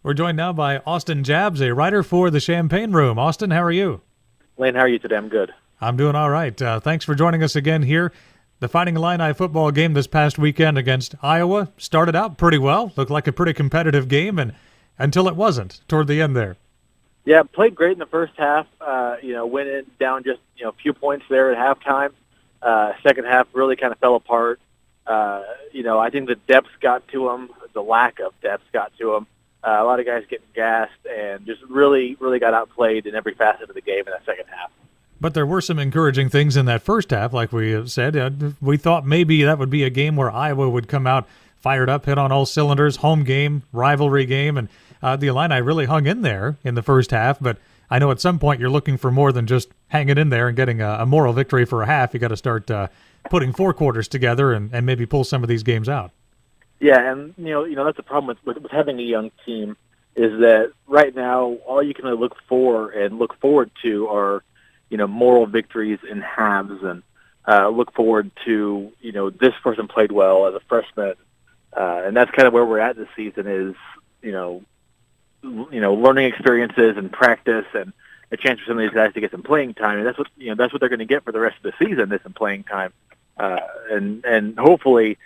We're joined now by Austin Jabbs, a writer for the Champaign Room. Austin, how are you? Lane, how are you today? I'm good. I'm doing all right. Thanks for joining us again here. The Fighting Illini football game this past weekend against Iowa started out pretty well. Looked like a pretty competitive game, and until it wasn't toward the end there. Yeah, played great in the first half. Went in down just a few points there at halftime. Second half really kind of fell apart. I think the depth got to them. The lack of depth got to them. A lot of guys getting gassed and just really, really got outplayed in every facet of the game in that second half. But there were some encouraging things in that first half, like we said. We thought maybe that would be a game where Iowa would come out fired up, hit on all cylinders, home game, rivalry game, and the Illini really hung in there in the first half. But I know at some point you're looking for more than just hanging in there and getting a moral victory for a half. You got to start putting four quarters together and maybe pull some of these games out. Yeah, and that's the problem with having a young team is that right now all you can really look for and look forward to are moral victories in halves, and look forward to this person played well as a freshman, and that's kind of where we're at this season is learning experiences and practice and a chance for some of these guys to get some playing time, and that's what they're going to get for the rest of the season, some playing time, and hopefully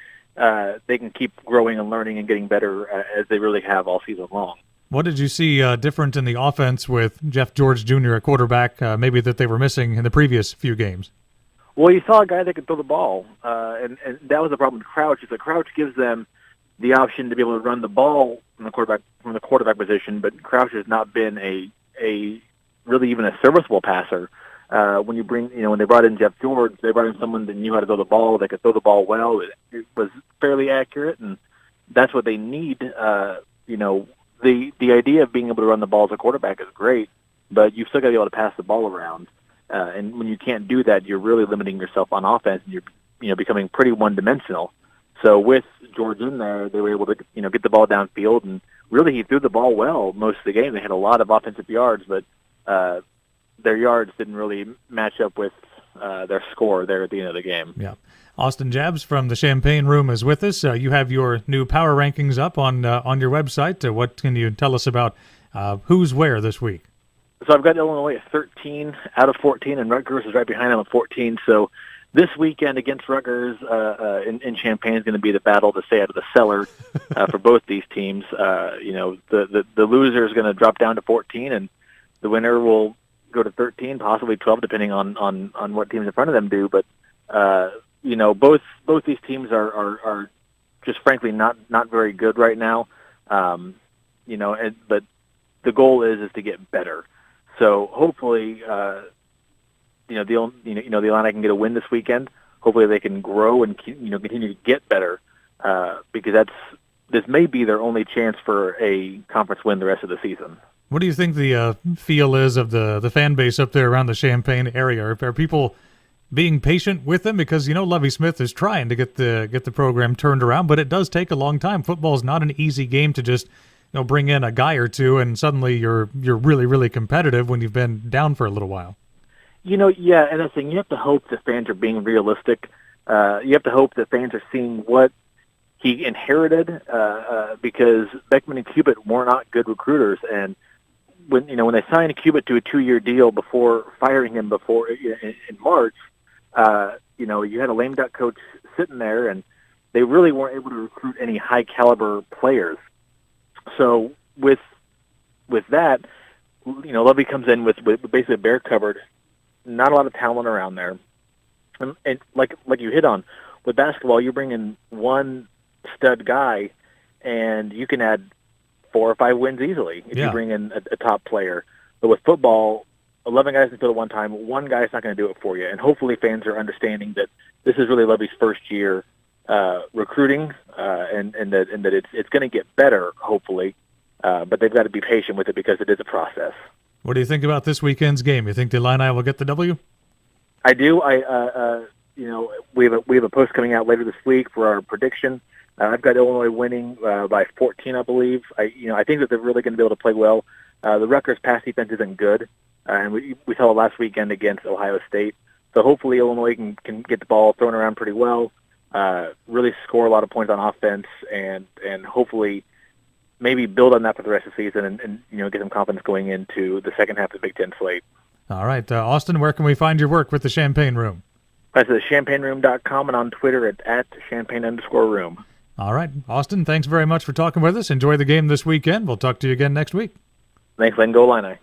they can keep growing and learning and getting better as they really have all season long. What did you see different in the offense with Jeff George Jr. at quarterback, maybe that they were missing in the previous few games? Well, you saw a guy that could throw the ball, and that was the problem with Crouch. Is that Crouch gives them the option to be able to run the ball from the quarterback position, but Crouch has not been a really even a serviceable passer. When they brought in Jeff George, they brought in someone that knew how to throw the ball, that could throw the ball well. It was fairly accurate, and that's what they need. The idea of being able to run the ball as a quarterback is great, but you've still got to be able to pass the ball around. And when you can't do that, you're really limiting yourself on offense, and you're becoming pretty one-dimensional. So with George in there, they were able to get the ball downfield, and really he threw the ball well most of the game. They had a lot of offensive yards, but their yards didn't really match up with their score there at the end of the game. Yeah. Austin Jabbs from the Champaign Room is with us. You have your new power rankings up on your website. What can you tell us about who's where this week? So I've got Illinois at 13 out of 14, and Rutgers is right behind them at 14. So this weekend against Rutgers in Champaign is going to be the battle to stay out of the cellar for both these teams. The loser is going to drop down to 14, and the winner will go to 13, possibly 12, depending on what teams in front of them do. But both these teams are just frankly not very good right now. But the goal is to get better. So hopefully, the Illini can get a win this weekend. Hopefully they can grow and continue to get better because this may be their only chance for a conference win the rest of the season. What do you think the feel is of the fan base up there around the Champaign area? Are people being patient with them? Because Lovie Smith is trying to get the program turned around, but it does take a long time. Football is not an easy game to just bring in a guy or two and suddenly you're really, really competitive when you've been down for a little while. Yeah, and that's the thing. You have to hope that fans are being realistic. You have to hope that fans are seeing what he inherited because Beckman and Cubitt were not good recruiters, and when they signed Cubitt to a 2-year deal before firing him in March, you had a lame duck coach sitting there, and they really weren't able to recruit any high caliber players. So with that, Lovey comes in with basically a bare cupboard, not a lot of talent around there, and like you hit on with basketball, you bring in one stud guy, and you can add 4 or 5 wins easily if you bring in a top player. But with football, 11 guys in the field at one time, one guy's not going to do it for you. And hopefully fans are understanding that this is really Lovey's first year recruiting, and that it's going to get better, hopefully. But they've got to be patient with it because it is a process. What do you think about this weekend's game? You think the Illini will get the W? I do. We have a post coming out later this week for our prediction. I've got Illinois winning by 14, I believe. I think that they're really going to be able to play well. The Rutgers pass defense isn't good, and we saw it last weekend against Ohio State. So hopefully Illinois can get the ball thrown around pretty well, really score a lot of points on offense, and hopefully maybe build on that for the rest of the season and get some confidence going into the second half of the Big Ten slate. All right. Austin, where can we find your work with the Champaign Room? That's at champagneroom.com and on Twitter at champagne_room. All right. Austin, thanks very much for talking with us. Enjoy the game this weekend. We'll talk to you again next week. Thanks, Len. Go Illini.